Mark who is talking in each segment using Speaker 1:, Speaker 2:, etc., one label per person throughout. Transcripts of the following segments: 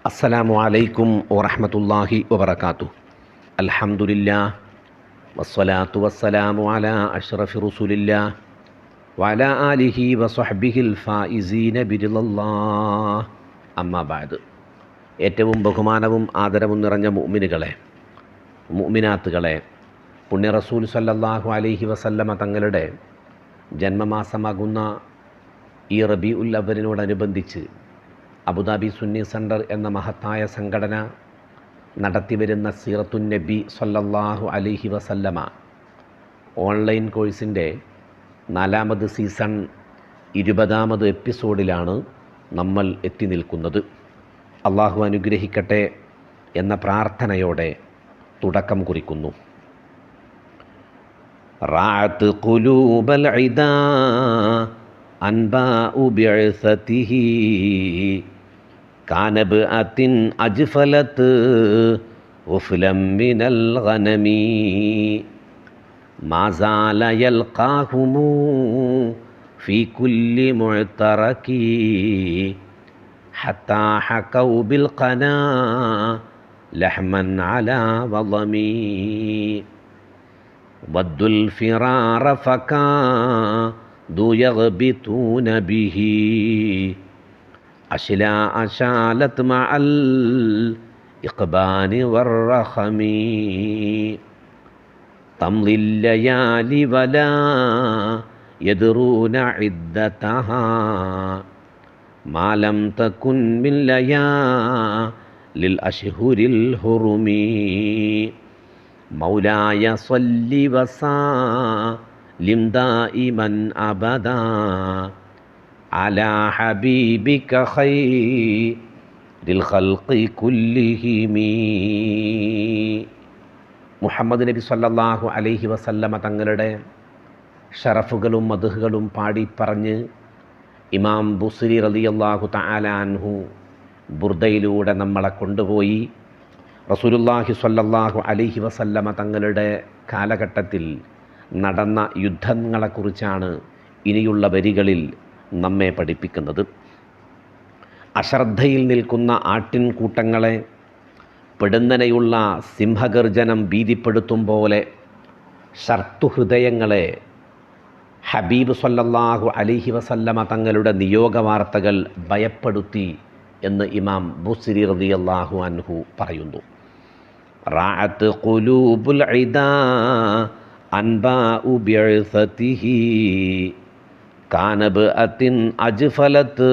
Speaker 1: അസ്സലാമു അലൈക്കും വറഹ്മത്തുള്ളാഹി വബറകാതുഹു. അൽഹംദുലില്ലാഹ് വസ്സലാത്തു വസ്സലാമു അലാ അഷ്റഫി റസൂലില്ലാഹ് വഅലാ ആലിഹി വസ്വഹ്ബിഹിൽ ഫായിസീന ബിറിളല്ലാഹ്. അമ്മാ ബഅദ്. ഏറ്റവും ബഹുമാനവും ആദരവും നിറഞ്ഞ മുഅ്മിനുകളെ, മുഅ്മിനാത്തുകളെ, പുണ്യ റസൂൽ സല്ലല്ലാഹു അലൈഹി വസല്ലമ തങ്ങളുടെ ജന്മമാസമാകുന്ന ഈ റബീഉൽ അവ്വലിനോടനുബന്ധിച്ച് അബുദാബി സുന്നി സെൻറ്റർ എന്ന മഹത്തായ സംഘടന നടത്തിവരുന്ന സീറത്തുൻ നബി സല്ലല്ലാഹു അലൈഹി വസല്ലമ ഓൺലൈൻ കോഴ്സിൻ്റെ 4ാമത് സീസൺ 20ാമത് എപ്പിസോഡിലാണ് നമ്മൾ എത്തി നിൽക്കുന്നത്. അള്ളാഹു അനുഗ്രഹിക്കട്ടെ എന്ന പ്രാർത്ഥനയോടെ തുടക്കം കുറിക്കുന്നു. റാഅത്ത് ഖുലൂബൽ ഇദാ അൻബാഉ ബിഅസതിഹി കാനബഅത്തിൻ അജ്ഫലത്ത് ഉഫ്ലം മിനൽ ഗനമി മാസാല യൽഖാഹുമു ഫീ കുല്ലി മുഅ്തറകി ഹത്താ ഹകൗ ബിൽ ഖനാ ലഹ്മൻ അലാ വളമി വദ്ദുൽ ഫിറാറ ഫകാദു യഗ്ബിതൂന ബിഹി അശ്ലാ അശാലത് മഅൽ ഇഖ്ബാനി വർറഖമി തംളിൽ ലയാലി വലാ യദ്റൂന ഇദ്ദതഹാ മാ ലം തകുൻ മിൻ ലയാലിൽ അശ്ഹുരിൽ ഹുറുമി മൗലായ സ്വല്ലി വസല്ലിം ദായിമൻ അബദാ അലാ ഹബീബിക ഖൈറിൽ ഖൽഖി കുല്ലിഹിമി. മുഹമ്മദ് നബി സല്ലല്ലാഹു അലൈഹി വസല്ലമ തങ്ങളുടെ ഷറഫുകളും മദ്ഹുകളും പാടി പറഞ്ഞ് ഇമാം ബുസ്രി റളിയല്ലാഹു തആല അൻഹു ബുർദയിലൂടെ നമ്മളെ കൊണ്ടുപോയി. റസൂലുള്ളാഹി സ്വല്ലല്ലാഹു അലൈഹി വസല്ലമ തങ്ങളുടെ കാലഘട്ടത്തിൽ നടന്ന യുദ്ധങ്ങളെക്കുറിച്ചാണ് ഇനിയുള്ള വരികളിൽ നമ്മെ പഠിപ്പിക്കുന്നത്. അശ്രദ്ധയിൽ നിൽക്കുന്ന ആട്ടിൻകൂട്ടങ്ങളെ പെടുന്നനെയുള്ള സിംഹഗർജനം ഭീതിപ്പെടുത്തും പോലെ ശർത്തുഹൃദയങ്ങളെ ഹബീബ് സ്വല്ലല്ലാഹു അലൈഹി വസല്ലമ തങ്ങളുടെ നിയോഗവാർത്തകൾ ഭയപ്പെടുത്തി എന്ന് ഇമാം ബുസ്രി റളിയല്ലാഹു അൻഹു പറയുന്നു. റാഅത്ത് ഖുലൂബുൽ ഇദാ അൻബാഉ ബിഅസതിഹി കാനബഅത്തിൻ അജ്ഫലത്ത്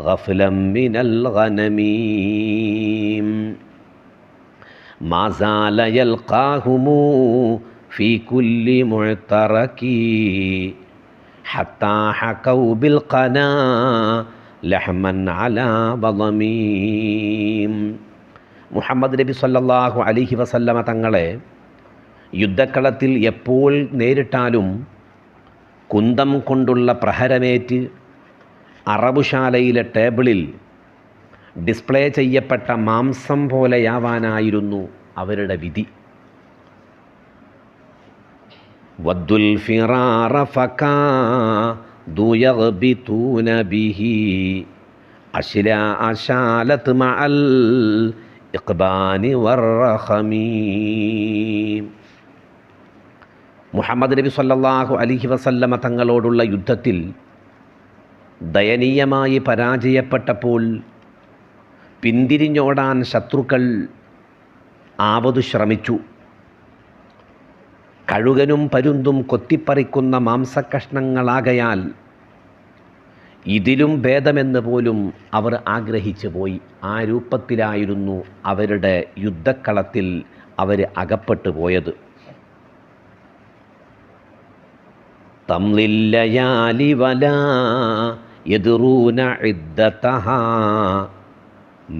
Speaker 1: ഗഫലം മിനൽ ഗനമി മാസാല യൽഖാഹുമു ഫീ കുല്ലി മുഅ്തറകി ഹത്താ ഹകൗ ബിൽ ഖനാ ലഹ്മൻ അലാ വളമി. മുഹമ്മദ് നബി സല്ലല്ലാഹു അലൈഹി വസല്ലമ തങ്ങളെ യുദ്ധക്കളത്തിൽ എപ്പോൾ നേരിട്ടാലും കുന്തം കൊണ്ടുള്ള പ്രഹരമേറ്റ് അറബുശാലയിലെ ടേബിളിൽ ഡിസ്പ്ലേ ചെയ്യപ്പെട്ട മാംസം പോലെയാവാനായിരുന്നു അവരുടെ വിധി. വദ്ദുൽ ഫിറാറ ഫകാദു യഗ്ബിതൂന ബിഹി അശ്ലാ അശാലത് മഅൽ ഇഖ്ബാനി വർറഖമി. മുഹമ്മദ് നബി സല്ലല്ലാഹു അലൈഹി വസല്ലമ തങ്ങളോടുള്ള യുദ്ധത്തിൽ ദയനീയമായി പരാജയപ്പെട്ടപ്പോൾ പിന്തിരിഞ്ഞോടാൻ ശത്രുക്കൾ ആവതു ശ്രമിച്ചു. കഴുകനും പരുന്തും കൊത്തിപ്പറിക്കുന്ന മാംസക്കഷ്ണങ്ങളാകയാൽ ഇതിലും ഭേദമെന്ന് പോലും അവർ ആഗ്രഹിച്ചു പോയി. ആ രൂപത്തിലായിരുന്നു അവരുടെ യുദ്ധക്കളത്തിൽ അവർ അകപ്പെട്ടു പോയത്. തംളിൽ ലയാലി വലാ യദ്റൂന ഇദ്ദതഹാ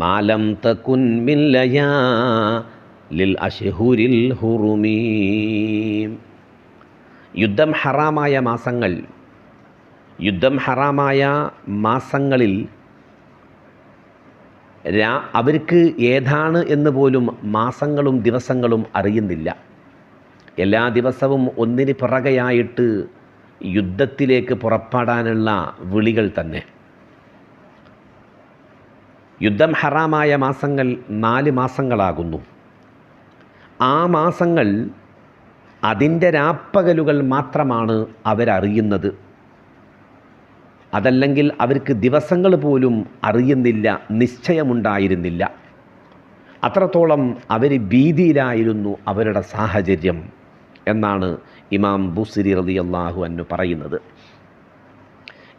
Speaker 1: മാ ലം തകുൻ മിൻ ലയാലിൽ അശ്ഹുരിൽ ഹുറുമി. യുദ്ധം ഹറാമായ മാസങ്ങളിൽ അവർക്ക് ഏതാണ് എന്ന് പോലും മാസങ്ങളും ദിവസങ്ങളും അറിയുന്നില്ല. എല്ലാ ദിവസവും ഒന്നിന് പിറകെയായിട്ട് യുദ്ധത്തിലേക്ക് പുറപ്പെടാനുള്ള വിളികൾ തന്നെ. യുദ്ധം ഹറാമായ മാസങ്ങൾ 4 മാസങ്ങളാകുന്നു. ആ മാസങ്ങൾ അതിൻ്റെ രാപ്പകലുകൾ മാത്രമാണ് അവരറിയുന്നത്. അതല്ലെങ്കിൽ അവർക്ക് ദിവസങ്ങൾ പോലും അറിയുന്നില്ല, നിശ്ചയമുണ്ടായിരുന്നില്ല. അത്രത്തോളം അവർ ഭീതിയിലായിരുന്നു അവരുടെ സാഹചര്യം എന്നാണ് ഇമാം ബുസ്രി റളിയല്ലാഹു അൻഹു പറയുന്നത്.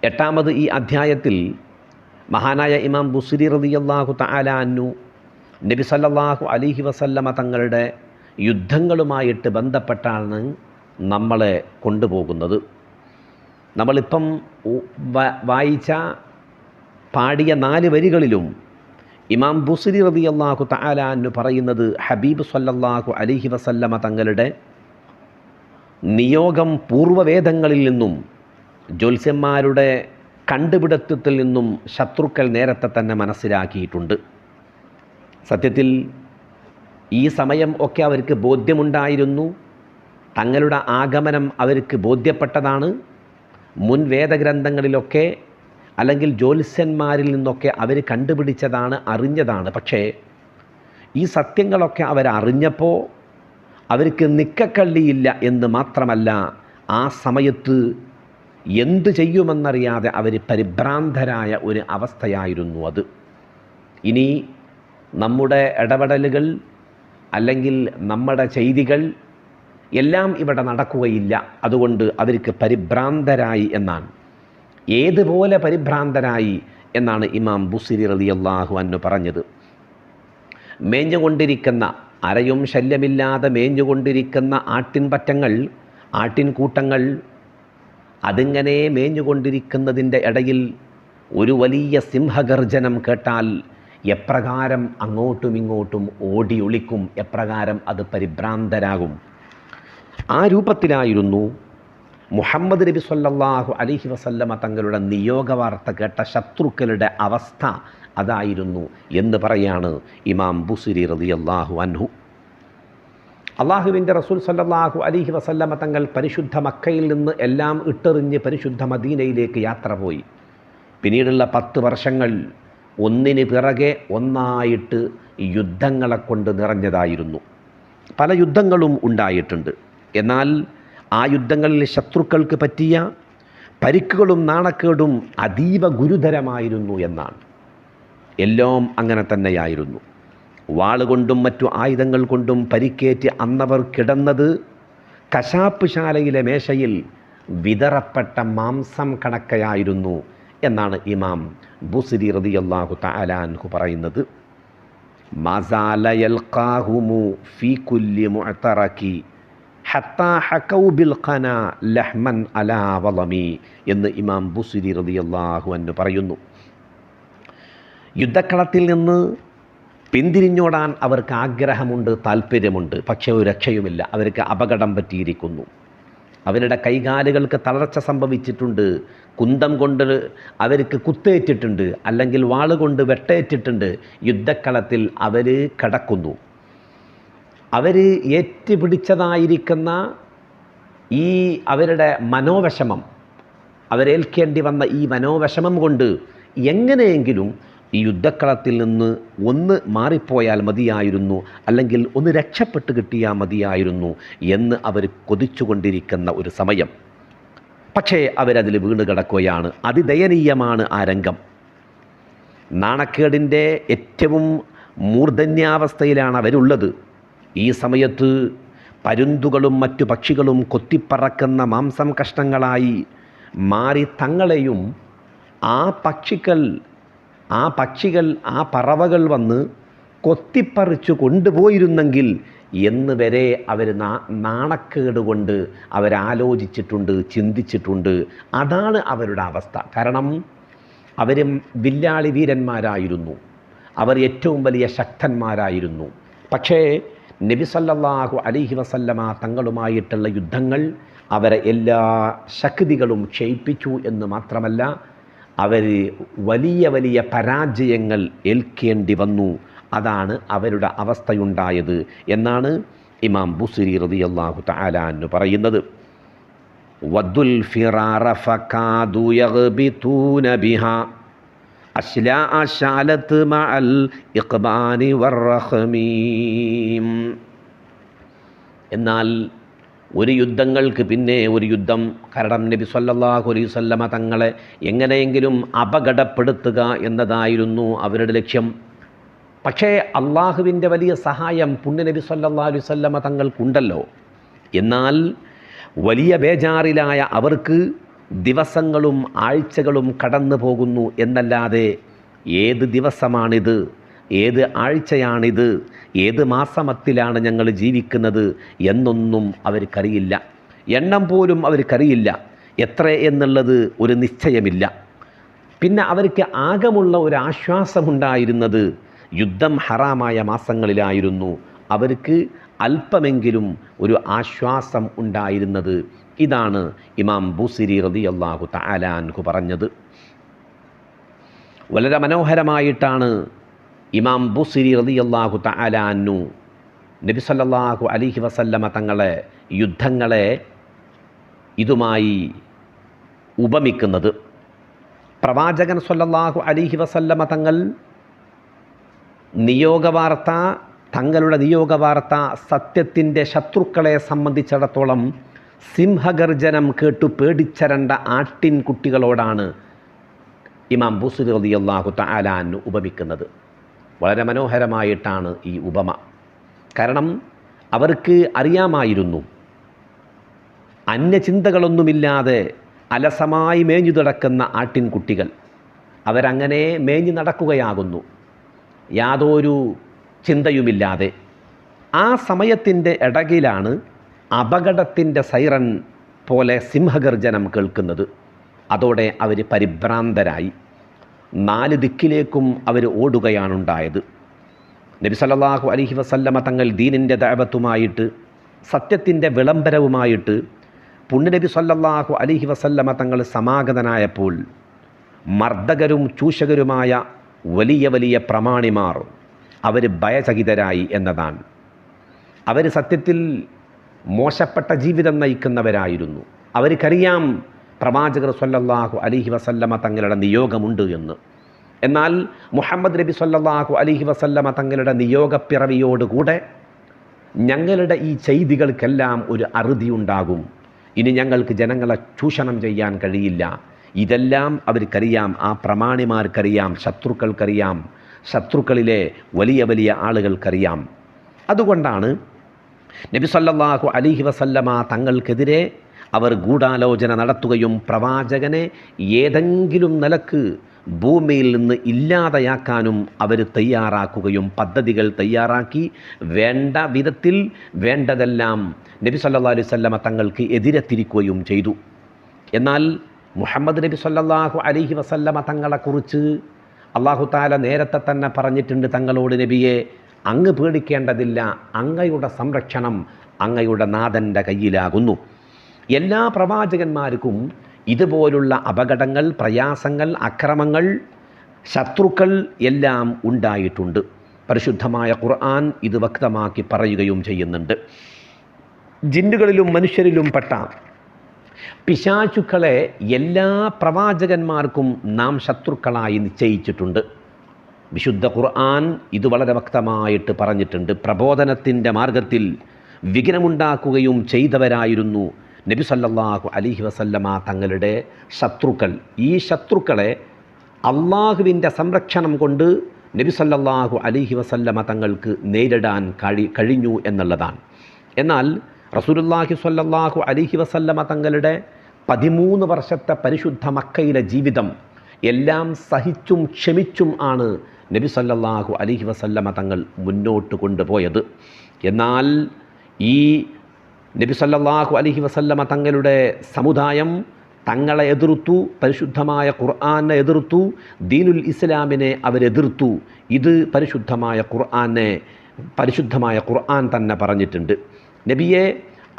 Speaker 1: 8ാമത് ഈ അധ്യായത്തിൽ മഹാനായ ഇമാം ബുസ്രി റളിയല്ലാഹു തആല അൻഹു നബി സല്ലല്ലാഹു അലൈഹി വസല്ലമ തങ്ങളുടെ യുദ്ധങ്ങളുമായിട്ട് ബന്ധപ്പെട്ടാണ് നമ്മളെ കൊണ്ടുപോകുന്നത്. നമ്മളിപ്പം വായിച്ച പാടിയ 4 വരികളിലും ഇമാം ബുസ്രി റളിയല്ലാഹു തആല അൻഹു പറയുന്നത് ഹബീബ് സല്ലല്ലാഹു അലൈഹി വസല്ലമ തങ്ങളുടെ നിയോഗം പൂർവ്വവേദങ്ങളിൽ നിന്നും ജ്യോത്സ്യന്മാരുടെ കണ്ടുപിടുത്തത്തിൽ നിന്നും ശത്രുക്കൾ നേരത്തെ തന്നെ മനസ്സിലാക്കിയിട്ടുണ്ട്. സത്യത്തിൽ ഈ സമയം ഒക്കെ അവർക്ക് ബോധ്യമുണ്ടായിരുന്നു. തങ്ങളുടെ ആഗമനം അവർക്ക് ബോധ്യപ്പെട്ടതാണ്. മുൻ വേദഗ്രന്ഥങ്ങളിലൊക്കെ അല്ലെങ്കിൽ ജ്യോത്സ്യന്മാരിൽ നിന്നൊക്കെ അവർ കണ്ടുപിടിച്ചതാണ്, അറിഞ്ഞതാണ്. പക്ഷേ ഈ സത്യങ്ങളൊക്കെ അവരറിഞ്ഞപ്പോൾ അവർക്ക് നിക്കക്കള്ളിയില്ല എന്ന് മാത്രമല്ല, ആ സമയത്ത് എന്തു ചെയ്യുമെന്നറിയാതെ അവർ പരിഭ്രാന്തരായ ഒരു അവസ്ഥയായിരുന്നു അത്. ഇനി നമ്മുടെ ഇടപെടലുകൾ അല്ലെങ്കിൽ നമ്മുടെ ചെയ്തികൾ എല്ലാം ഇവിടെ നടക്കുകയില്ല. അതുകൊണ്ട് അവർക്ക് പരിഭ്രാന്തരായി എന്നാണ്. ഏതുപോലെ പരിഭ്രാന്തരായി എന്നാണ് ഇമാം ബുസ്രി റളിയല്ലാഹു അൻഹു പറഞ്ഞത്. മേഞ്ഞുകൊണ്ടിരിക്കുന്ന, അരയും ശല്യമില്ലാതെ മേഞ്ഞുകൊണ്ടിരിക്കുന്ന ആട്ടിൻപറ്റങ്ങൾ, ആട്ടിൻകൂട്ടങ്ങൾ അതിങ്ങനെ മേഞ്ഞുകൊണ്ടിരിക്കുന്നതിൻ്റെ ഇടയിൽ ഒരു വലിയ സിംഹഗർജനം കേട്ടാൽ എപ്രകാരം അങ്ങോട്ടും ഇങ്ങോട്ടും ഓടിയൊളിക്കും, എപ്രകാരം അത് പരിഭ്രാന്തരാകും. ആ രൂപത്തിലായിരുന്നു മുഹമ്മദ് നബി സല്ലല്ലാഹു അലൈഹി വസല്ലമ തങ്ങളുടെ നിയോഗവാർത്ത കേട്ട ശത്രുക്കളുടെ അവസ്ഥ അതായിരുന്നു എന്ന് പറയാണ് ഇമാം ബുസ്രി റളിയല്ലാഹു അൻഹു. അള്ളാഹുവിൻ്റെ റസൂൽ സല്ലല്ലാഹു അലൈഹി വസല്ലമ തങ്ങൾ പരിശുദ്ധ മക്കയിൽ നിന്ന് എല്ലാം ഇട്ടെറിഞ്ഞ് പരിശുദ്ധ മദീനയിലേക്ക് യാത്ര പോയി. പിന്നീടുള്ള 10 വർഷങ്ങൾ ഒന്നിന് പിറകെ ഒന്നായിട്ട് യുദ്ധങ്ങളെ കൊണ്ട് നിറഞ്ഞതായിരുന്നു. പല യുദ്ധങ്ങളും ഉണ്ടായിട്ടുണ്ട്. എന്നാൽ ആ യുദ്ധങ്ങളിൽ ശത്രുക്കൾക്ക് പറ്റിയ പരിക്കുകളും നാണക്കേടും അതീവ ഗുരുതരമായിരുന്നു എന്നാണ്. എല്ലാം അങ്ങനെ തന്നെയായിരുന്നു. വാളുകൊണ്ടും മറ്റു ആയുധങ്ങൾ കൊണ്ടും പരിക്കേറ്റ് അന്നവർ കിടന്നത് കശാപ്പ് ശാലയിലെ മേശയിൽ വിതറപ്പെട്ട മാംസം കണക്കയായിരുന്നു എന്നാണ് ഇമാം ബുസ്രി റളിയല്ലാഹു തആല അൻഹു പറയുന്നത്. മസാല യൽഖാഹുമു ഫീ കുല്ലി മുഅതറകി ഹത്താ ഹകൗ ബിൽ ഖനാ ലഹ്മൻ അലാ വളമി എന്ന് ഇമാം ബുസ്രി റളിയല്ലാഹു അൻഹു പറയുന്നു. യുദ്ധക്കളത്തിൽ നിന്ന് പിന്തിരിഞ്ഞോടാൻ അവർക്ക് ആഗ്രഹമുണ്ട്, താല്പര്യമുണ്ട്. പക്ഷേ ഒരു രക്ഷയുമില്ല. അവർക്ക് അപകടം പറ്റിയിരിക്കുന്നു. അവരുടെ കൈകാലുകൾക്ക് തളർച്ച സംഭവിച്ചിട്ടുണ്ട്. കുന്തം കൊണ്ട് അവർക്ക് കുത്തേറ്റിട്ടുണ്ട്, അല്ലെങ്കിൽ വാളുകൊണ്ട് വെട്ടേറ്റിട്ടുണ്ട്. യുദ്ധക്കളത്തിൽ അവർ കിടക്കുന്നു. അവർ ഏറ്റുപിടിച്ചതായിരിക്കുന്ന ഈ അവരുടെ മനോവിഷമം, അവരേൽക്കേണ്ടി വന്ന ഈ മനോവിഷമം കൊണ്ട് എങ്ങനെയെങ്കിലും ഈ യുദ്ധക്കളത്തിൽ നിന്ന് ഒന്ന് മാറിപ്പോയാൽ മതിയായിരുന്നു, അല്ലെങ്കിൽ ഒന്ന് രക്ഷപ്പെട്ട് കിട്ടിയാൽ മതിയായിരുന്നു എന്ന് അവർ കൊതിച്ചുകൊണ്ടിരിക്കുന്ന ഒരു സമയം. പക്ഷേ അവരതിൽ വീണ് കിടക്കുകയാണ്. അതിദയനീയമാണ് ആ രംഗം. നാണക്കേടിൻ്റെ ഏറ്റവും മൂർധന്യാവസ്ഥയിലാണ് അവരുള്ളത്. ഈ സമയത്ത് പരുന്തുകളും മറ്റു പക്ഷികളും കൊത്തിപ്പറക്കുന്ന മാംസം കഷ്ണങ്ങളായി മാറി തങ്ങളെയും ആ പക്ഷികൾ ആ പറവകൾ വന്ന് കൊത്തിപ്പറിച്ചു കൊണ്ടുപോയിരുന്നെങ്കിൽ എന്ന് വരെ അവർ നാണക്കേട് കൊണ്ട് അവരാലോചിച്ചിട്ടുണ്ട്, ചിന്തിച്ചിട്ടുണ്ട്. അതാണ് അവരുടെ അവസ്ഥ. കാരണം അവർ വില്ലാളി വീരന്മാരായിരുന്നു, അവർ ഏറ്റവും വലിയ ശക്തന്മാരായിരുന്നു. പക്ഷേ നബി സല്ലല്ലാഹു അലൈഹി വസല്ലമ തങ്ങളുമായിട്ടുള്ള യുദ്ധങ്ങൾ അവരെ എല്ലാ ശക്തികളും ക്ഷയിപ്പിച്ചു എന്ന് മാത്രമല്ല, അവർ വലിയ വലിയ പരാജയങ്ങൾ ഏൽക്കേണ്ടി വന്നു. അതാണ് അവരുടെ അവസ്ഥയുണ്ടായത് എന്നാണ് ഇമാം ബുസ്രി റളിയല്ലാഹു തആല അൻഹു പറയുന്നത്. വദ്ദുൽ ഫിറാറ ഫകാദു യഗ്ബിതൂന ബിഹാ അശ്ലാഅ ശഅലത്ത് മഅൽ ഇഖ്ബാനി വറഹമീം. എന്നാൽ ഒരു യുദ്ധങ്ങൾക്ക് പിന്നെ ഒരു യുദ്ധം, കാരണം നബി സല്ലല്ലാഹു അലൈഹി വസല്ലമ തങ്ങളെ എങ്ങനെയെങ്കിലും അപകടപ്പെടുത്തുക എന്നതായിരുന്നു അവരുടെ ലക്ഷ്യം. പക്ഷേ അള്ളാഹുവിൻ്റെ വലിയ സഹായം പുണ്യനബി സല്ലല്ലാഹു അലൈഹി വസല്ലമ തങ്ങൾക്കുണ്ടല്ലോ. എന്നാൽ വലിയ ബേജാറിലായ അവർക്ക് ദിവസങ്ങളും ആഴ്ചകളും കടന്നു പോകുന്നു എന്നല്ലാതെ ഏത് ദിവസമാണിത്, ഏത് ആഴ്ചയാണിത്, ഏത് മാസമത്തിലാണ് ഞങ്ങൾ ജീവിക്കുന്നത് എന്നൊന്നും അവർക്കറിയില്ല. എണ്ണം പോലും അവർക്കറിയില്ല. എത്ര എന്നുള്ളത് ഒരു നിശ്ചയമില്ല. പിന്നെ അവർക്ക് ആകമുള്ള ഒരു ആശ്വാസമുണ്ടായിരുന്നത് യുദ്ധം ഹറാമായ മാസങ്ങളിലായിരുന്നു. അവർക്ക് അല്പമെങ്കിലും ഒരു ആശ്വാസം ഉണ്ടായിരുന്നത്. ഇതാണ് ഇമാം ബൂസിരി റളിയല്ലാഹു തആല അൻഹു പറഞ്ഞത്. വളരെ മനോഹരമായിട്ടാണ് ഇമാം ബൂസിരി റളിയല്ലാഹു തആല അൻഹു നബി സല്ലല്ലാഹു അലൈഹി വസല്ലമ തങ്ങളെ യുദ്ധങ്ങളെ ഇതുമായി ഉപമിക്കുന്നത്. പ്രവാചകൻ സല്ലല്ലാഹു അലൈഹി വസല്ലമ തങ്ങൾ തങ്ങളുടെ നിയോഗവാർത്ത സത്യത്തിൻ്റെ ശത്രുക്കളെ സംബന്ധിച്ചിടത്തോളം സിംഹഗർജനം കേട്ടു പേടിച്ചരണ്ട ആട്ടിൻകുട്ടികളോടാണ് ഇമാം ബൂസിരി റളിയല്ലാഹു തആല അൻഹു ഉപമിക്കുന്നത്. വളരെ മനോഹരമായിട്ടാണ് ഈ ഉപമ. കാരണം അവർക്ക് അറിയാമായിരുന്നു അന്യചിന്തകളൊന്നുമില്ലാതെ അലസമായി മേഞ്ഞു നടക്കുന്ന ആട്ടിൻകുട്ടികൾ അവരങ്ങനെ മേഞ്ഞു നടക്കുകയാകുന്നു, യാതൊരു ചിന്തയുമില്ലാതെ. ആ സമയത്തിൻ്റെ ഇടയിലാണ് അപകടത്തിൻ്റെ സൈറൻ പോലെ സിംഹഗർജനം കേൾക്കുന്നത്. അതോടെ അവർ പരിഭ്രാന്തരായി 4 ദിക്കിലേക്കും അവർ ഓടുകയാണുണ്ടായത്. നബി സല്ലല്ലാഹു അലൈഹി വസല്ലമ തങ്ങൾ ദീനിൻ്റെ ദഅവത്തുമായിട്ട്, സത്യത്തിൻ്റെ വിളംബരവുമായിട്ട് പുണ്യനബി സല്ലല്ലാഹു അലൈഹി വസല്ലമ തങ്ങൾ സമാഗതനായപ്പോൾ മർദ്ദകരും ചൂഷകരുമായ വലിയ വലിയ പ്രമാണിമാർ അവർ ഭയചകിതരായി എന്നതാണ്. അവർ സത്യത്തിൽ മോശപ്പെട്ട ജീവിതം നയിക്കുന്നവരായിരുന്നു. അവർക്കറിയാം പ്രവാചകർ സല്ലല്ലാഹു അലൈഹി വസല്ലമ തങ്ങളുടെ നിയോഗമുണ്ട് എന്ന്. എന്നാൽ മുഹമ്മദ് നബി സല്ലല്ലാഹു അലൈഹി വസല്ലമ തങ്ങളുടെ നിയോഗപ്പിറവിയോടുകൂടെ ഞങ്ങളുടെ ഈ ചെയ്തികൾക്കെല്ലാം ഒരു അറുതിയുണ്ടാകും. ഇനി ഞങ്ങൾക്ക് ജനങ്ങളെ ചൂഷണം ചെയ്യാൻ കഴിയില്ല. ഇതെല്ലാം അവർക്കറിയാം, ആ പ്രമാണിമാർക്കറിയാം, ശത്രുക്കൾക്കറിയാം, ശത്രുക്കളിലെ വലിയ വലിയ ആളുകൾക്കറിയാം. അതുകൊണ്ടാണ് നബി സല്ലല്ലാഹു അലൈഹി വസല്ലമ തങ്ങൾക്കെതിരെ അവർ ഗൂഢാലോചന നടത്തുകയും പ്രവാചകനെ ഏതെങ്കിലും നിലക്ക് ഭൂമിയിൽ നിന്ന് ഇല്ലാതെയാക്കാനും അവർ തയ്യാറാക്കുകയും പദ്ധതികൾ തയ്യാറാക്കി വേണ്ട വിധത്തിൽ വേണ്ടതെല്ലാം നബി സല്ലല്ലാഹു അലൈഹി വസല്ലമ തങ്ങൾക്ക് എതിരെ തിരിക്കുകയും ചെയ്തു. എന്നാൽ മുഹമ്മദ് നബി സല്ലല്ലാഹു അലൈഹി വസല്ലമ തങ്ങളെക്കുറിച്ച് അല്ലാഹു തആല നേരത്തെ തന്നെ പറഞ്ഞിട്ടുണ്ട്, തങ്ങളോട് നബിയെ അങ്ങ് പേടിക്കേണ്ടതില്ല, അങ്ങയുടെ സംരക്ഷണം അങ്ങയുടെ നാഥൻ്റെ കയ്യിലാകുന്നു. എല്ലാ പ്രവാചകന്മാർക്കും ഇതുപോലുള്ള അപകടങ്ങൾ, പ്രയാസങ്ങൾ, അക്രമങ്ങൾ, ശത്രുക്കൾ എല്ലാം ഉണ്ടായിട്ടുണ്ട്. പരിശുദ്ധമായ ഖുർആൻ ഇത് വ്യക്തമാക്കി പറയുകയും ചെയ്യുന്നുണ്ട്. ജിന്നുകളിലും മനുഷ്യരിലും പെട്ട പിശാചുക്കളെ എല്ലാ പ്രവാചകന്മാർക്കും നാം ശത്രുക്കളായി നിശ്ചയിച്ചിട്ടുണ്ട്. വിശുദ്ധ ഖുർആൻ ഇത് വളരെ വ്യക്തമായിട്ട് പറഞ്ഞിട്ടുണ്ട്. പ്രബോധനത്തിൻ്റെ മാർഗത്തിൽ വിഘ്നമുണ്ടാക്കുകയും ചെയ്തവരായിരുന്നു നബി സല്ലല്ലാഹു അലൈഹി വസല്ലമ തങ്ങളുടെ ശത്രുക്കൾ. ഈ ശത്രുക്കളെ അള്ളാഹുവിൻ്റെ സംരക്ഷണം കൊണ്ട് നബി സല്ലല്ലാഹു അലൈഹി വസല്ലമ തങ്ങൾക്ക് നേരിടാൻ കഴിഞ്ഞു എന്നുള്ളതാണ്. എന്നാൽ റസൂലുള്ളാഹി സ്വല്ലല്ലാഹു അലൈഹി വസല്ലമ തങ്ങളുടെ 13 വർഷത്തെ പരിശുദ്ധ മക്കയിലെ ജീവിതം എല്ലാം സഹിച്ചും ക്ഷമിച്ചും ആണ് നബി സല്ലല്ലാഹു അലൈഹി വസല്ലമ തങ്ങൾ മുന്നോട്ട് കൊണ്ടുപോയത്. എന്നാൽ ഈ നബി സല്ലല്ലാഹു അലൈഹി വസല്ലമ തങ്ങളുടെ സമുദായം തങ്ങളെ എതിർത്തു, പരിശുദ്ധമായ ഖുർആനെ എതിർത്തു, ദീനുൽ ഇസ്ലാമിനെ അവരെതിർത്തു. ഇത് പരിശുദ്ധമായ ഖുർആൻ തന്നെ പറഞ്ഞിട്ടുണ്ട്. നബിയെ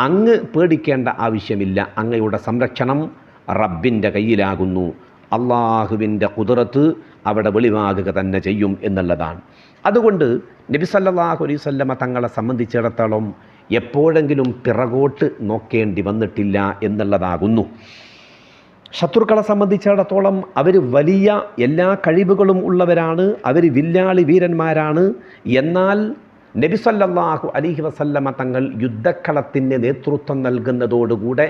Speaker 1: അങ്ങ് പേടിക്കേണ്ട ആവശ്യമില്ല, അങ്ങയുടെ സംരക്ഷണം റബ്ബിൻ്റെ കയ്യിലാകുന്നു, അള്ളാഹുവിൻ്റെ ഖുദ്റത്ത് അവിടെ വെളിവാകുക തന്നെ ചെയ്യും എന്നുള്ളതാണ്. അതുകൊണ്ട് നബി സല്ലല്ലാഹു അലൈഹി വസല്ലമ തങ്ങളെ സംബന്ധിച്ചിടത്തോളം എപ്പോഴെങ്കിലും പിറകോട്ട് നോക്കേണ്ടി വന്നിട്ടില്ല എന്നുള്ളതാകുന്നു. ശത്രുക്കളെ സംബന്ധിച്ചിടത്തോളം അവർ വലിയ എല്ലാ കഴിവുകളും ഉള്ളവരാണ്, അവർ വില്ലാളി വീരന്മാരാണ്. എന്നാൽ നബി സല്ലല്ലാഹു അലൈഹി വസല്ലമ തങ്ങൾ യുദ്ധക്കളത്തിന് നേതൃത്വം നൽകുന്നതോടുകൂടെ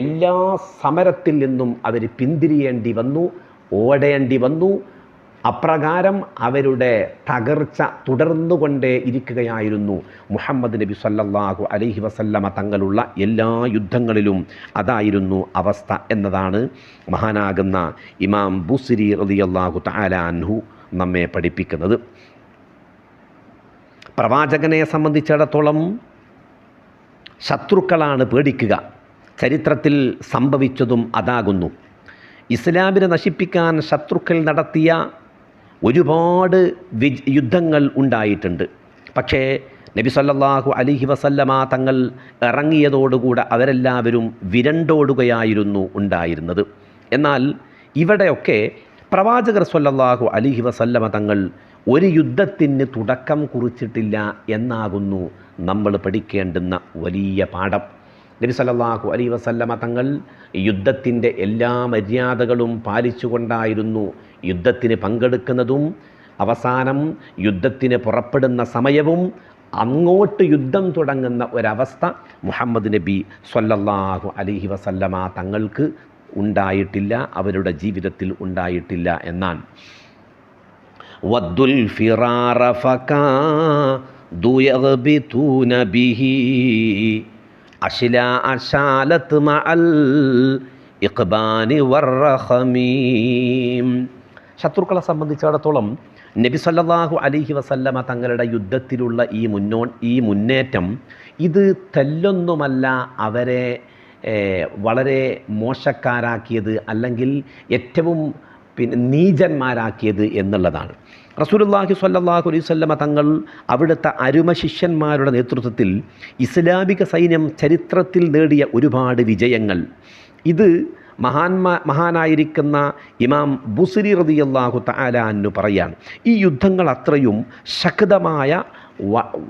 Speaker 1: എല്ലാ സമരത്തിൽ നിന്നും അവർ പിന്തിരിയേണ്ടി വന്നു, ഓടേണ്ടി വന്നു. അപ്രകാരം അവരുടെ തകർച്ച തുടർന്നുകൊണ്ടേ ഇരിക്കുകയായിരുന്നു. മുഹമ്മദ് നബി സല്ലല്ലാഹു അലൈഹി വസല്ലമ തങ്ങളുള്ള എല്ലാ യുദ്ധങ്ങളിലും അതായിരുന്നു അവസ്ഥ എന്നതാണ് മഹാനാകുന്ന ഇമാം ബുസ്രി റളിയല്ലാഹു തആല അൻഹു നമ്മെ പഠിപ്പിക്കുന്നത്. പ്രവാചകനെ സംബന്ധിച്ചിടത്തോളം ശത്രുക്കളാണ് പേടിക്കുക. ചരിത്രത്തിൽ സംഭവിച്ചതും അതാകുന്നു. ഇസ്ലാമിനെ നശിപ്പിക്കാൻ ശത്രുക്കൾ നടത്തിയ ഒരുപാട് യുദ്ധങ്ങൾ ഉണ്ടായിട്ടുണ്ട്. പക്ഷേ നബി സല്ലല്ലാഹു അലൈഹി വസല്ലമ തങ്ങൾ ഇറങ്ങിയതോടുകൂടെ അവരെല്ലാവരും വിരണ്ടോടുകയായിരുന്നു ഉണ്ടായിരുന്നത്. എന്നാൽ ഇവിടെയൊക്കെ പ്രവാചകർ സല്ലല്ലാഹു അലൈഹി വസല്ലമ തങ്ങൾ ഒരു യുദ്ധത്തിന് തുടക്കം കുറിച്ചിട്ടില്ല എന്നാകുന്നു നമ്മൾ പഠിക്കേണ്ടുന്ന വലിയ പാഠം. നബി സല്ലല്ലാഹു അലൈഹി വസല്ലമ തങ്ങൾ യുദ്ധത്തിൻ്റെ എല്ലാ മര്യാദകളും പാലിച്ചുകൊണ്ടായിരുന്നു യുദ്ധത്തിന് പങ്കെടുക്കുന്നതും അവസാനം യുദ്ധത്തിന് പുറപ്പെടുന്ന സമയവും അങ്ങോട്ട് യുദ്ധം തുടങ്ങുന്ന ഒരവസ്ഥ മുഹമ്മദ് നബി സല്ലല്ലാഹു അലൈഹി വസല്ലമ തങ്ങൾക്ക് ഉണ്ടായിട്ടില്ല, അവരുടെ ജീവിതത്തിൽ ഉണ്ടായിട്ടില്ല എന്നാണ്. വദ്ദുൽ ഫിറാറ ഫകാദു യഗ്ബിതൂന ബിഹി അശ്ലാ അശാലത്ത് മഅൽ ഇഖ്ബാനി വർറഖമീം. ശത്രുക്കളെ സംബന്ധിച്ചിടത്തോളം നബി സല്ലല്ലാഹു അലൈഹി വസല്ലമ തങ്ങളുടെ യുദ്ധത്തിലുള്ള ഈ മുന്നേറ്റം ഇത് തെല്ലൊന്നുമല്ല അവരെ വളരെ മോശക്കാരാക്കിയത് അല്ലെങ്കിൽ ഏറ്റവും നീചന്മാരാക്കിയത് എന്നുള്ളതാണ്. റസൂലുള്ളാഹി സ്വല്ലല്ലാഹു അലൈഹി വസല്ലമ തങ്ങൾ അവിടുത്തെ അരുമ ശിഷ്യന്മാരുടെ നേതൃത്വത്തിൽ ഇസ്ലാമിക സൈന്യം ചരിത്രത്തിൽ നേടിയ ഒരുപാട് വിജയങ്ങൾ, ഇത് മഹാനായിരിക്കുന്ന ഇമാം ബുസ്രി റളിയല്ലാഹു തആല അൻഹു പറയാണ്. ഈ യുദ്ധങ്ങൾ അത്രയും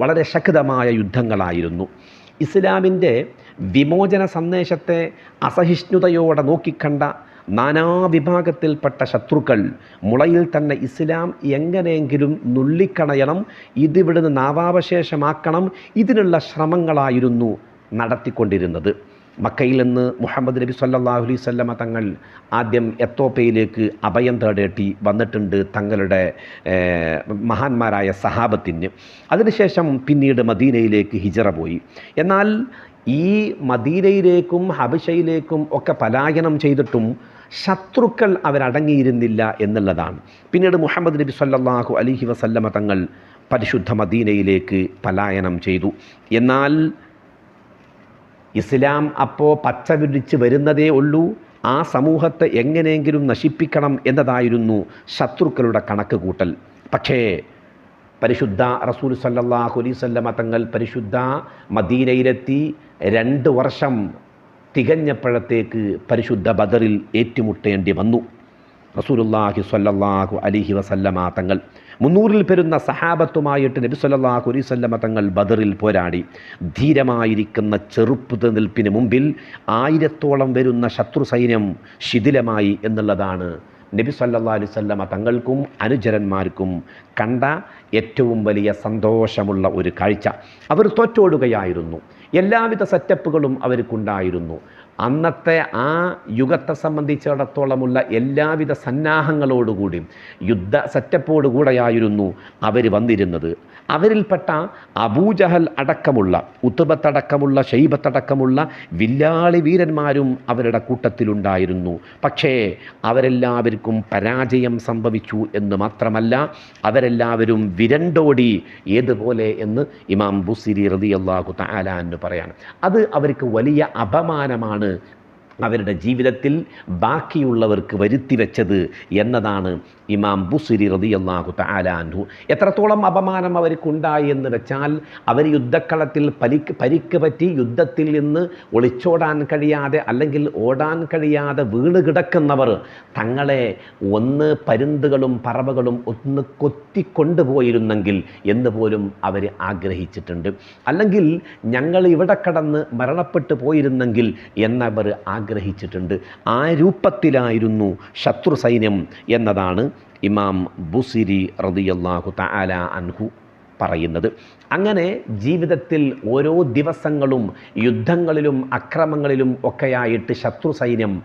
Speaker 1: വളരെ ശക്തമായ യുദ്ധങ്ങളായിരുന്നു. ഇസ്ലാമിൻ്റെ വിമോചന സന്ദേശത്തെ അസഹിഷ്ണുതയോടെ നോക്കിക്കണ്ട നാനാവിഭാഗത്തിൽപ്പെട്ട ശത്രുക്കൾ മുളയിൽ തന്നെ ഇസ്ലാം എങ്ങനെയെങ്കിലും നുള്ളിക്കളയണം, ഇതിവിടുന്ന് നാവാവശേഷമാക്കണം, ഇതിനുള്ള ശ്രമങ്ങളായിരുന്നു നടത്തിക്കൊണ്ടിരുന്നത്. മക്കയിൽ നിന്ന് മുഹമ്മദ് നബി സല്ലല്ലാഹു അലൈഹി വസല്ലമ തങ്ങൾ ആദ്യം എത്തോപ്യയിലേക്ക് അഭയം തേടേണ്ടി വന്നിട്ടുണ്ട് തങ്ങളുടെ മഹാന്മാരായ സഹാബത്തിന്. അതിനുശേഷം പിന്നീട് മദീനയിലേക്ക് ഹിജറ പോയി. എന്നാൽ ഈ മദീനയിലേക്കും ഹബശയിലേക്കും ഒക്കെ പലായനം ചെയ്തിട്ടും ശത്രുക്കൾ അവരടങ്ങിയിരുന്നില്ല എന്നുള്ളതാണ്. പിന്നീട് മുഹമ്മദ് നബി സല്ലല്ലാഹു അലൈഹി വസല്ലമ തങ്ങൾ പരിശുദ്ധ മദീനയിലേക്ക് പലായനം ചെയ്തു. എന്നാൽ ഇസ്ലാം അപ്പോൾ പച്ച പിടിച്ച് വരുന്നതേ ഉള്ളൂ. ആ സമൂഹത്തെ എങ്ങനെയെങ്കിലും നശിപ്പിക്കണം എന്നതായിരുന്നു ശത്രുക്കളുടെ കണക്ക് കൂട്ടൽ. പക്ഷേ പരിശുദ്ധ റസൂൽ സല്ലല്ലാഹു അലൈഹി വസല്ലമ തങ്ങൾ പരിശുദ്ധ മദീനയിലെത്തി 2 വർഷം തികഞ്ഞപ്പോഴത്തേക്ക് പരിശുദ്ധ ബദറിൽ ഏറ്റുമുട്ടേണ്ടി വന്നു. റസൂലുള്ളാഹി സ്വല്ലല്ലാഹു അലൈഹി വസല്ലമ തങ്ങൾ 300-ൽ പെരുന്ന സഹാബത്തുമായിട്ട് നബി സല്ലല്ലാഹു അലൈഹി വസല്ലമ തങ്ങൾ ബദറിൽ പോരാടി. ധീരമായിരിക്കുന്ന ചെറുപ്പ് നിൽപ്പിന് മുമ്പിൽ 1000-ഓളം വരുന്ന ശത്രു സൈന്യം ശിഥിലമായി എന്നുള്ളതാണ് നബി സല്ലല്ലാഹു അലൈഹി വസല്ലമ തങ്ങൾക്കും അനുചരന്മാർക്കും കണ്ട ഏറ്റവും വലിയ സന്തോഷമുള്ള ഒരു കാഴ്ച. അവർ തോറ്റോടുകയായിരുന്നു. എല്ലാവിധ സെറ്റപ്പുകളും അവർക്കുണ്ടായിരുന്നു. അന്നത്തെ ആ യുഗത്തെ സംബന്ധിച്ചിടത്തോളമുള്ള എല്ലാവിധ സന്നാഹങ്ങളോടുകൂടി യുദ്ധ സെറ്റപ്പോടുകൂടെയായിരുന്നു അവർ വന്നിരുന്നത്. അവരിൽപ്പെട്ട അബൂജഹൽ അടക്കമുള്ള ഉത്ബത്തടക്കമുള്ള ഷൈബത്തടക്കമുള്ള വില്ലാളി വീരന്മാരും അവരുടെ കൂട്ടത്തിലുണ്ടായിരുന്നു. പക്ഷേ അവരെല്ലാവർക്കും പരാജയം സംഭവിച്ചു എന്ന് മാത്രമല്ല, അവരെല്ലാവരും വിരണ്ടോടി. ഏതുപോലെ എന്ന് ഇമാം ബുസ്രി റളിയല്ലാഹു തആല അൻഹു പറയാണ്. അത് അവർക്ക് വലിയ അപമാനമാണ് അവരുടെ ജീവിതത്തിൽ ബാക്കിയുള്ളവർക്ക് വരുത്തി വെച്ചത് എന്നതാണ് ഇമാം ബുസ്രി റളിയല്ലാഹു തആല അൻഹു. എത്രത്തോളം അപമാനം അവർക്കുണ്ടായി എന്ന് വെച്ചാൽ, അവർ യുദ്ധക്കളത്തിൽ പരിക്ക് പറ്റി യുദ്ധത്തിൽ നിന്ന് ഒളിച്ചോടാൻ കഴിയാതെ അല്ലെങ്കിൽ ഓടാൻ കഴിയാതെ വീണ് കിടക്കുന്നവർ തങ്ങളെ ഒന്ന് പരുന്തുകളും പറവകളും ഒന്ന് കൊത്തിക്കൊണ്ടുപോയിരുന്നെങ്കിൽ എന്ന് പോലും അവർ ആഗ്രഹിച്ചിട്ടുണ്ട്. അല്ലെങ്കിൽ ഞങ്ങൾ ഇവിടെ കടന്ന് മരണപ്പെട്ടു പോയിരുന്നെങ്കിൽ എന്നവർ ആഗ്രഹിച്ചിട്ടുണ്ട്. ആ രൂപത്തിലായിരുന്നു ശത്രു സൈന്യം എന്നതാണ് ഇമാം ബുസിരി റളിയല്ലാഹു തആല അൻഹു പറയുന്നത്. അങ്ങനെ ജീവിതത്തിൽ ഓരോ ദിവസങ്ങളും യുദ്ധങ്ങളിലും അക്രമങ്ങളിലും ഒക്കെയായിട്ട് ശത്രു സൈന്യം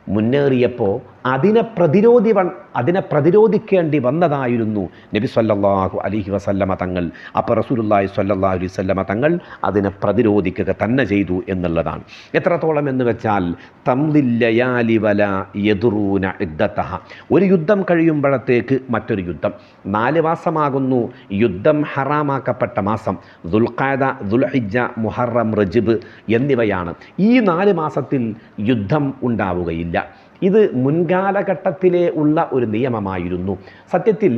Speaker 1: മുന്നേറിയപ്പോൾ അതിനെ പ്രതിരോധിക്കേണ്ടി വന്നതായിരുന്നു നബി സല്ലല്ലാഹു അലൈഹി വസല്ലമ തങ്ങൾ. അപ്പോൾ റസൂലുള്ളാഹി സ്വല്ലല്ലാഹു അലൈഹി വസല്ലമ തങ്ങൾ അതിനെ പ്രതിരോധിക്കുക തന്നെ ചെയ്തു എന്നുള്ളതാണ്. എത്രത്തോളം എന്ന് വെച്ചാൽ തംദിൽ ലയാലി വല യദുറൂന ഇദ്ദതഹ, ഒരു യുദ്ധം കഴിയുമ്പോഴത്തേക്ക് മറ്റൊരു യുദ്ധം. 4 മാസമാകുന്നു യുദ്ധം ഹറാമാക്കപ്പെട്ട മാസം. ദുൽഖഅദ, ദുൽഹിജ്ജ, മുഹറം, റജബ് എന്നിവയാണ്. ഈ 4 മാസത്തിൽ യുദ്ധം ഉണ്ടാവുകയില്ല. ഇത് മുൻകാലഘട്ടത്തിലെ ഉള്ള ഒരു നിയമമായിരുന്നു. സത്യത്തിൽ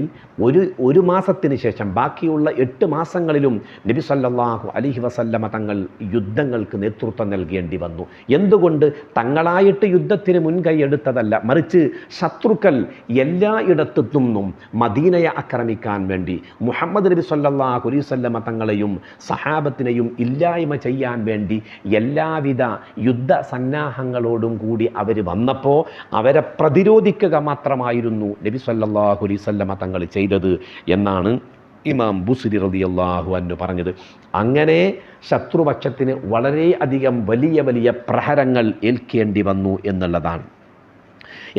Speaker 1: ഒരു മാസത്തിന് ശേഷം ബാക്കിയുള്ള 8 മാസങ്ങളിലും നബി സല്ലല്ലാഹു അലൈഹി വസല്ലമ തങ്ങൾ യുദ്ധങ്ങൾക്ക് നേതൃത്വം നൽകേണ്ടി വന്നു. എന്തുകൊണ്ട്? തങ്ങളായിട്ട് യുദ്ധത്തിന് മുൻകൈ എടുത്തതല്ല, മറിച്ച് ശത്രുക്കൾ എല്ലായിടത്തു നിന്നും മദീനയെ ആക്രമിക്കാൻ വേണ്ടി മുഹമ്മദ് നബി സല്ലല്ലാഹു അലൈഹി വസല്ലമ തങ്ങളെയും സഹാബത്തിനെയും ഇല്ലായ്മ ചെയ്യാൻ വേണ്ടി എല്ലാവിധ യുദ്ധ സന്നാഹങ്ങളോടും കൂടി അവർ വന്നപ്പോൾ അവരെ പ്രതിരോധിക്കുക മാത്രമായിരുന്നു നബി സല്ലല്ലാഹു അലൈഹി വസല്ലമ തങ്ങൾ ചെയ്തത് എന്നാണ് ഇമാം ബുസ്രി റളിയല്ലാഹു അൻഹു പറഞ്ഞത്. അങ്ങനെ ശത്രുപക്ഷത്തിന് വളരെയധികം വലിയ പ്രഹരങ്ങൾ ഏൽക്കേണ്ടി വന്നു എന്നുള്ളതാണ്.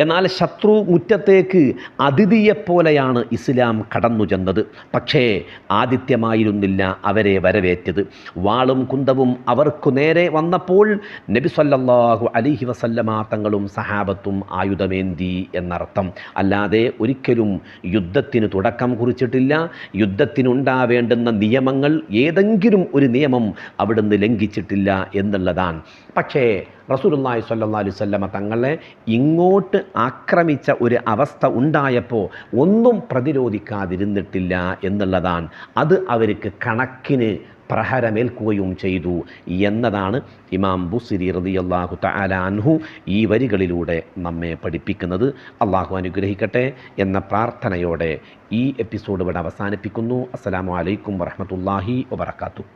Speaker 1: എന്നാൽ ശത്രു മുറ്റത്തേക്ക് അതിഥിയെപ്പോലെയാണ് ഇസ്ലാം കടന്നു ചെന്നത്. പക്ഷേ ആതിഥ്യമായിരുന്നില്ല അവരെ വരവേറ്റത്. വാളും കുന്തവും അവർക്കു നേരെ വന്നപ്പോൾ നബി സല്ലല്ലാഹു അലൈഹി വസല്ലമ തങ്ങളും സഹാബത്തും ആയുധമേന്തി എന്നർത്ഥം. അല്ലാതെ ഒരിക്കലും യുദ്ധത്തിന് തുടക്കം കുറിച്ചിട്ടില്ല. യുദ്ധത്തിനുണ്ടാവേണ്ടുന്ന നിയമങ്ങൾ ഏതെങ്കിലും ഒരു നിയമം അവിടുന്ന് ലംഘിച്ചിട്ടില്ല എന്നുള്ളതാണ്. പക്ഷേ റസൂലുള്ളാഹി സ്വല്ലല്ലാഹു അലൈഹി വസല്ലമ തങ്ങളെ ഇങ്ങോട്ട് ആക്രമിച്ച ഒരു അവസ്ഥ ഉണ്ടായപ്പോൾ ഒന്നും പ്രതിരോധിക്കാതിരുന്നിട്ടില്ല എന്നുള്ളതാണ്. അത് അവർക്ക് കണക്കിന് പ്രഹരമേൽക്കുകയും ചെയ്തു എന്നതാണ് ഇമാം ബുസ്രി റളിയല്ലാഹു തആല അൻഹു ഈ വരികളിലൂടെ നമ്മെ പഠിപ്പിക്കുന്നത്. അള്ളാഹു അനുഗ്രഹിക്കട്ടെ എന്ന പ്രാർത്ഥനയോടെ ഈ എപ്പിസോഡ് ഇവിടെ അവസാനിപ്പിക്കുന്നു. അസ്സലാമു അലൈക്കും വറഹ്മത്തുള്ളാഹി വബറകാതുഹു.